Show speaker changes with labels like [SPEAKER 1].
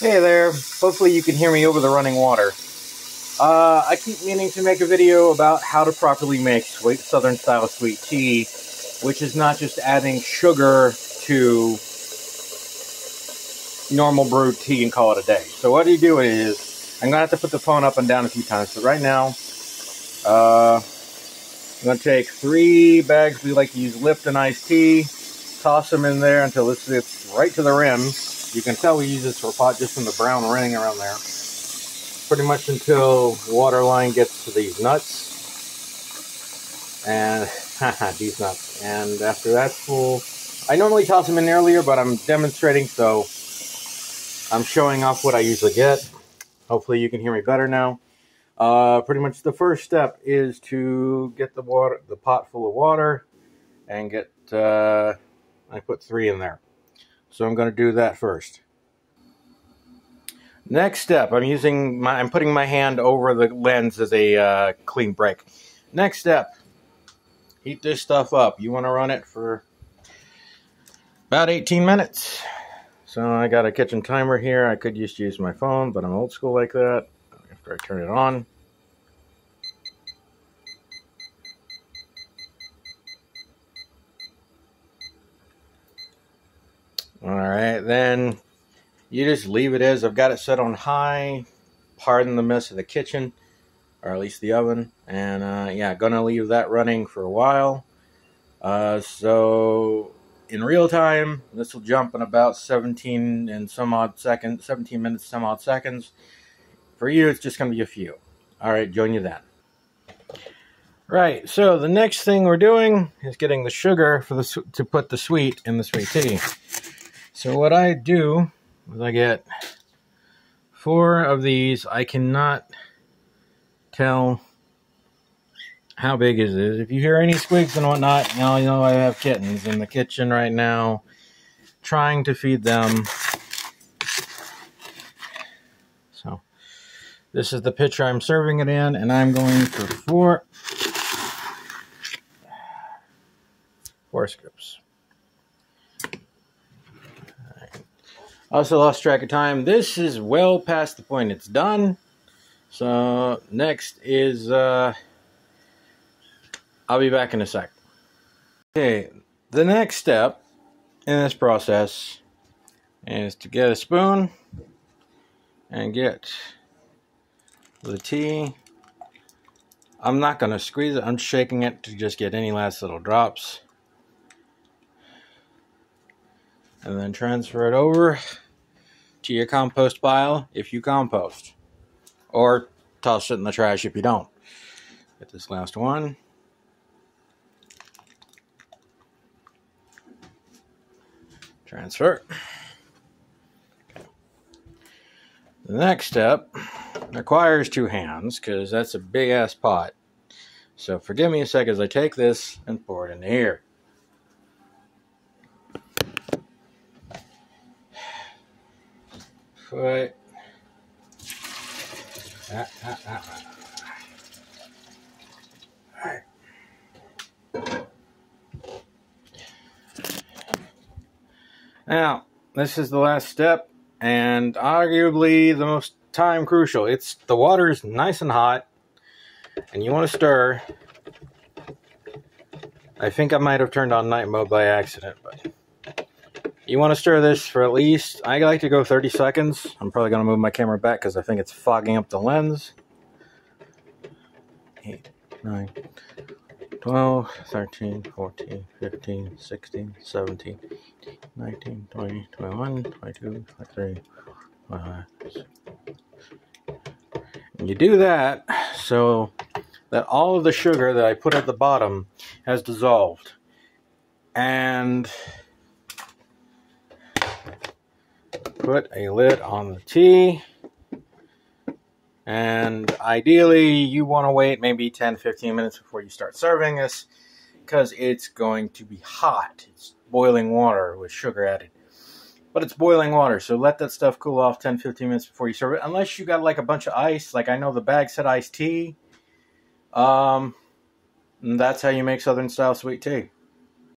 [SPEAKER 1] Hey there, hopefully you can hear me over the running water. I keep meaning to make a video about how to properly make Southern style sweet tea, which is not just adding sugar to normal brewed tea and call it a day. So what you do is, I'm going to have to put the phone up and down a few times, but right now, I'm going to take 3 bags. We like to use Lipton iced tea, toss them in there until it's right to the rim. You can tell we use this for a pot just from the brown ring around there. Pretty much until the water line gets to these nuts. And, these nuts. And after that's full, I normally toss them in earlier, but I'm demonstrating, so I'm showing off what I usually get. Hopefully you can hear me better now. Pretty much the first step is to get the pot full of water, and get, I put 3 in there. So I'm going to do that first. Next step, I'm putting my hand over the lens as a clean break. Next step, heat this stuff up. You want to run it for about 18 minutes. So I got a kitchen timer here. I could just use my phone, but I'm old school like that. After I turn it on. Alright, then you just leave it as. I've got it set on high. Pardon the mess of the kitchen, or at least the oven. And yeah, gonna leave that running for a while. So in real time, this will jump in about 17 minutes, some odd seconds. For you, it's just gonna be a few. Alright, join you then. Right, so the next thing we're doing is getting the sugar to put the sweet in the sweet tea. So what I do is I get 4 of these. I cannot tell how big it is. If you hear any squeaks and whatnot, now you know I have kittens in the kitchen right now, trying to feed them. So this is the pitcher I'm serving it in, and I'm going for 4 scoops. Also lost track of time. This is well past the point it's done. So next is, I'll be back in a sec. Okay, the next step in this process is to get a spoon and get the tea. I'm not going to squeeze it. I'm shaking it to just get any last little drops. And then transfer it over to your compost pile if you compost, or toss it in the trash if you don't. Get this last one. Transfer. Okay. The next step requires 2 hands because that's a big ass pot. So forgive me a sec as I take this and pour it into here. Put Alright. Now, this is the last step, and arguably the most time crucial. The water is nice and hot, and you want to stir. I think I might have turned on night mode by accident, but you want to stir this for at least, I like to go 30 seconds. I'm probably going to move my camera back because I think it's fogging up the lens. 8, 9, 12, 13, 14, 15, 16, 17, 19, 20, 21, 22, 23, 25. And you do that so that all of the sugar that I put at the bottom has dissolved. And put a lid on the tea, and ideally you want to wait maybe 10-15 minutes before you start serving this, because it's going to be hot. It's boiling water with sugar added, but it's boiling water, so let that stuff cool off 10-15 minutes before you serve it, unless you got like a bunch of ice. Like I know the bag said iced tea. And that's how you make Southern style sweet tea.